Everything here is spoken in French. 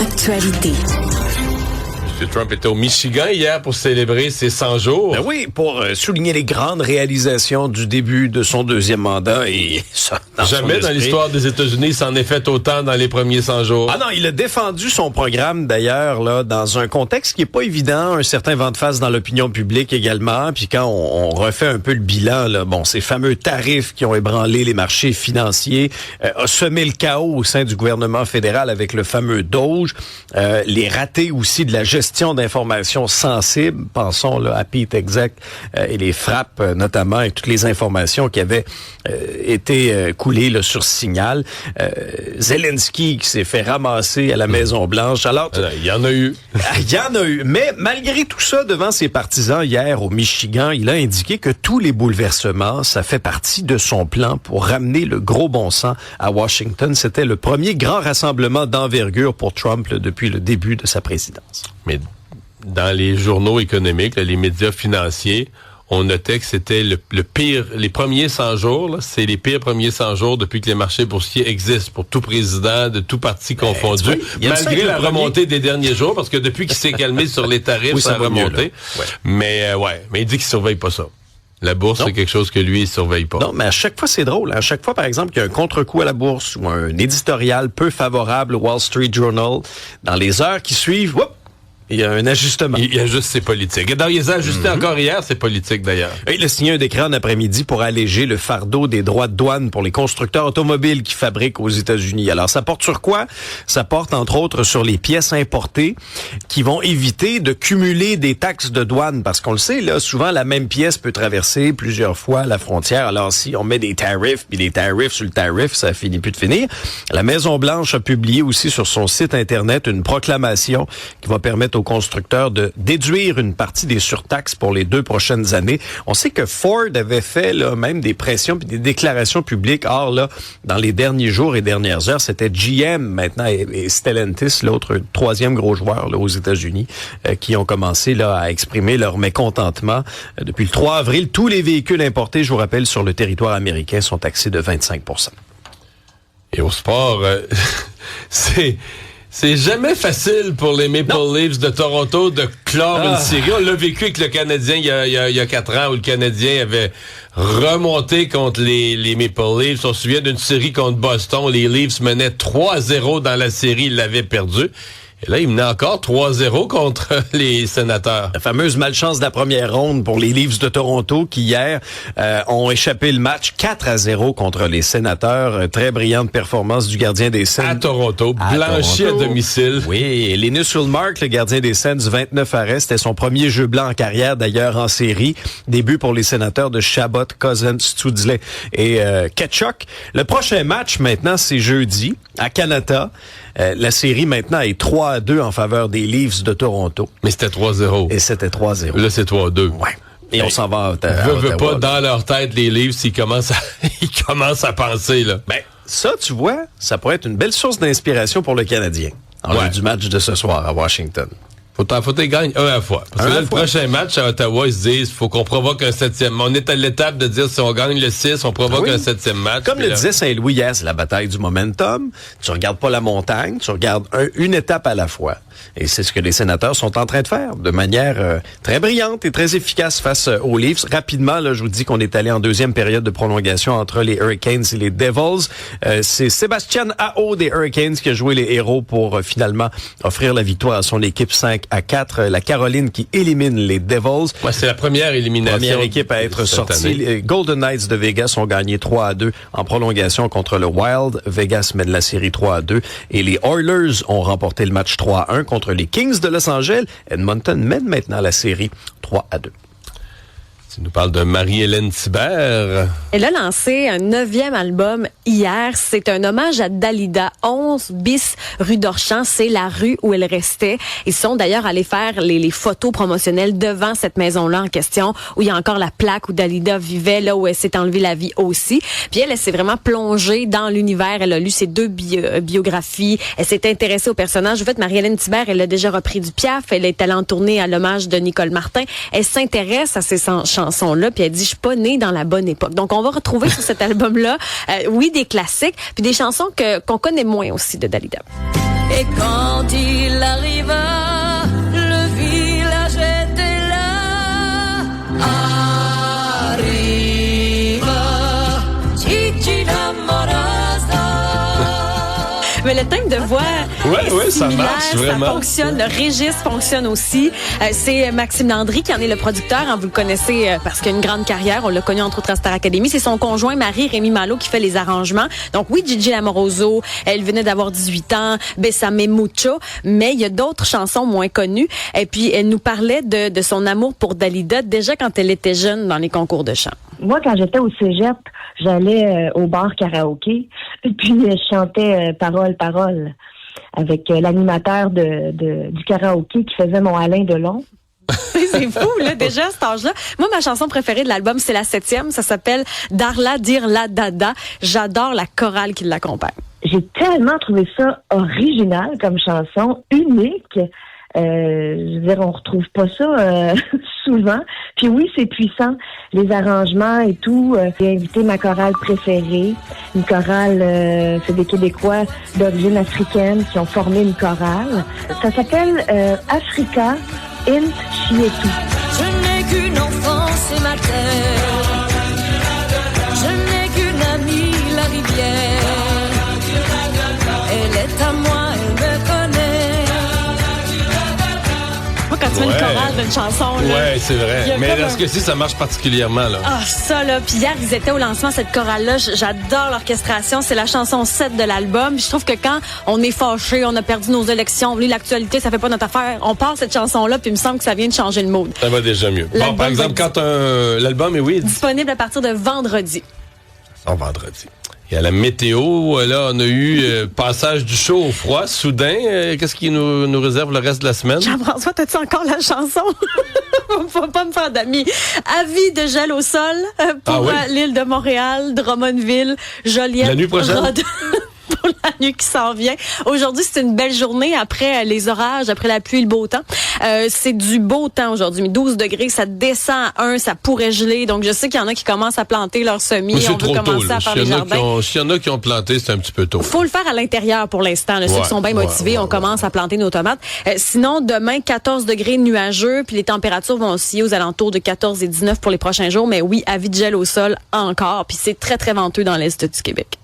Actualité. M. Trump était au Michigan hier pour célébrer ses 100 jours. Ben oui, pour souligner les grandes réalisations du début de son deuxième mandat et ça. Jamais dans l'histoire des États-Unis, il s'en est fait autant dans les premiers 100 jours. Ah non, il a défendu son programme d'ailleurs là dans un contexte qui est pas évident, un certain vent de face dans l'opinion publique également. Puis quand on refait un peu le bilan, là, bon, ces fameux tarifs qui ont ébranlé les marchés financiers, a semé le chaos au sein du gouvernement fédéral avec le fameux DOGE, les ratés aussi de la gestion d'informations sensibles, pensons là, à Pete Exec et les frappes notamment et toutes les informations qui avaient été coulées là, sur Signal. Zelensky qui s'est fait ramasser à la Maison-Blanche. Alors, il y en a eu. Il y en a eu. Mais malgré tout ça, devant ses partisans hier au Michigan, il a indiqué que tous les bouleversements, ça fait partie de son plan pour ramener le gros bon sens à Washington. C'était le premier grand rassemblement d'envergure pour Trump là, depuis le début de sa présidence. Mais dans les journaux économiques, là, les médias financiers, on notait que c'était le pire, les premiers 100 jours, là, c'est les pires premiers 100 jours depuis que les marchés boursiers existent pour tout président, de tout parti confondu, malgré la remontée des derniers jours, parce que depuis qu'il s'est calmé sur les tarifs, oui, ça a remonté. Ouais. Mais il dit qu'il surveille pas ça. La bourse, c'est quelque chose que lui, il surveille pas. Non, mais à chaque fois, c'est drôle. À chaque fois, par exemple, qu'il y a un contre-coup à la bourse ou un éditorial peu favorable au Wall Street Journal, dans les heures qui suivent, il y a un ajustement. Il ajuste ses politiques. Il les a ajustés encore hier, ses politiques d'ailleurs. Il a signé un décret en après-midi pour alléger le fardeau des droits de douane pour les constructeurs automobiles qui fabriquent aux États-Unis. Alors, ça porte sur quoi? Ça porte, entre autres, sur les pièces importées qui vont éviter de cumuler des taxes de douane. Parce qu'on le sait, là, souvent, la même pièce peut traverser plusieurs fois la frontière. Alors, si on met des tarifs, puis des tarifs sur le tarif, ça finit plus de finir. La Maison-Blanche a publié aussi sur son site Internet une proclamation qui va permettre aux constructeurs de déduire une partie des surtaxes pour les 2 prochaines années. On sait que Ford avait fait là, même des pressions puis des déclarations publiques. Or, là, dans les derniers jours et dernières heures, c'était GM maintenant et Stellantis, l'autre troisième gros joueur là, aux États-Unis, qui ont commencé là à exprimer leur mécontentement. Depuis le 3 avril, tous les véhicules importés, je vous rappelle, sur le territoire américain sont taxés de 25%. Et au sport, c'est jamais facile pour les Maple Leafs de Toronto de clore une série. On l'a vécu avec le Canadien il y a 4 ans où le Canadien avait remonté contre les Maple Leafs. On se souvient d'une série contre Boston. Les Leafs menaient 3-0 dans la série. Ils l'avaient perdu. Et là, il menait encore 3-0 contre les Sénateurs. La fameuse malchance de la première ronde pour les Leafs de Toronto qui, hier, ont échappé le match 4-0 contre les Sénateurs. Très brillante performance du gardien des Sens. À Toronto, blanchi à domicile. Oui, et Linus Ullmark, le gardien des Sens, 29 arrêts. C'était son premier jeu blanc en carrière, d'ailleurs, en série. Début pour les Sénateurs de Chabot, Cousins, Studsley et Ketchuk. Le prochain match, maintenant, c'est jeudi, à Canada. La série, maintenant, est 3-2 en faveur des Leafs de Toronto. Mais c'était 3-0. Et c'était 3-0. Là, c'est 3-2. Ouais. Et on s'en va veut pas, dans leur tête, les Leafs, ils commencent à penser, là. Ben, ça, tu vois, ça pourrait être une belle source d'inspiration pour le Canadien. En vue du match de ce soir à Washington. Faut qu'ils gagnent un à la fois. Parce que là, le prochain match à Ottawa, ils se disent, faut qu'on provoque un 7e. On est à l'étape de dire, si on gagne le 6, on provoque un 7e match. Comme le disait Saint-Louis hier, c'est la bataille du momentum. Tu regardes pas la montagne, tu regardes une étape à la fois. Et c'est ce que les Sénateurs sont en train de faire de manière très brillante et très efficace face aux Leafs. Rapidement, là, je vous dis qu'on est allé en deuxième période de prolongation entre les Hurricanes et les Devils. C'est Sébastien Aho des Hurricanes qui a joué les héros pour finalement offrir la victoire à son équipe 5-4. La Caroline qui élimine les Devils. Ouais, c'est la première élimination. Première équipe à être sortie. Les Golden Knights de Vegas ont gagné 3-2 en prolongation contre le Wild. Vegas mène la série 3-2. Et les Oilers ont remporté le match 3-1 contre les Kings de Los Angeles. Edmonton mène maintenant la série 3-2. Tu nous parles de Marie-Hélène Thibert. Elle a lancé un 9e album hier. C'est un hommage à Dalida, 11 bis rue d'Orchamps. C'est la rue où elle restait. Ils sont d'ailleurs allés faire les photos promotionnelles devant cette maison-là en question, où il y a encore la plaque où Dalida vivait, là où elle s'est enlevée la vie aussi. Puis elle s'est vraiment plongée dans l'univers. Elle a lu ses 2 biographies. Elle s'est intéressée au personnage. En fait, Marie-Hélène Thibert, elle a déjà repris du Piaf. Elle est allée en tournée à l'hommage de Nicole Martin. Elle s'intéresse à ces chansons-là, puis elle dit, je suis pas née dans la bonne époque. Donc, on va retrouver sur cet album-là, oui, des classiques, puis des chansons qu'on connaît moins aussi de Dalida. Et quand il arriva, le village était là. Arriva, Gigi Lamorasa. Mais le thème de voix ouais, ça marche vraiment. Ça fonctionne, le registre fonctionne aussi. C'est Maxime Landry qui en est le producteur. Vous le connaissez parce qu'il a une grande carrière. On l'a connu entre autres à Star Academy. C'est son conjoint Marie-Rémi Malo qui fait les arrangements. Donc oui, Gigi Lamoroso, elle venait d'avoir 18 ans, Bésame Mucho, mais il y a d'autres chansons moins connues. Et puis elle nous parlait de son amour pour Dalida déjà quand elle était jeune dans les concours de chant. Moi, quand j'étais au cégep, j'allais au bar karaoké, et puis je chantais Parole, Parole avec l'animateur du karaoké qui faisait mon Alain Delon. C'est fou, là, déjà, à cet âge-là. Moi, ma chanson préférée de l'album, c'est la 7e. Ça s'appelle Darla Dirla Dada. J'adore la chorale qui l'accompagne. J'ai tellement trouvé ça original comme chanson, unique. Je veux dire, on retrouve pas ça souvent. Puis oui, c'est puissant, les arrangements et tout. J'ai invité ma chorale préférée, une chorale, c'est des Québécois d'origine africaine qui ont formé une chorale. Ça s'appelle Africa Int Chietou. Je n'ai qu'une enfance et ma terre. Je n'ai qu'une amie, la rivière. Elle est à moi, elle me connaît. Moi, quand tu mets une chorale d'une chanson, là. Ouais, c'est vrai. Mais dans ce cas-ci, ça marche particulièrement, là. Ah, ça, là. Puis hier, ils étaient au lancement, cette chorale-là. J'adore l'orchestration. C'est la chanson 7 de l'album. Puis je trouve que quand on est fâché, on a perdu nos élections, l'actualité, ça fait pas notre affaire, on part cette chanson-là, puis il me semble que ça vient de changer le mood. Ça va déjà mieux. Bon, par exemple, quand l'album est, oui, disponible à partir de vendredi. Ça sort vendredi. Il y a la météo. Là, on a eu passage du chaud au froid, soudain. Qu'est-ce qui nous réserve le reste de la semaine? Jean-François, t'as-tu encore la chanson? Faut pas me faire d'amis. Avis de gel au sol pour l'île de Montréal, Drummondville, Joliette. La nuit prochaine? Pour la nuit qui s'en vient. Aujourd'hui, c'est une belle journée après les orages, après la pluie et le beau temps. C'est du beau temps aujourd'hui, mais 12 degrés, ça descend à 1, ça pourrait geler. Donc, je sais qu'il y en a qui commencent à planter leurs semis. Oui, on veut commencer à faire les jardins. S'il y en a qui ont planté, c'est un petit peu tôt. Faut le faire à l'intérieur pour l'instant. Ceux qui sont bien motivés, on commence à planter nos tomates. Sinon, demain, 14 degrés nuageux, puis les températures vont osciller aux alentours de 14 et 19 pour les prochains jours. Mais oui, avis de gel au sol encore. Puis c'est très, très venteux dans l'est du Québec.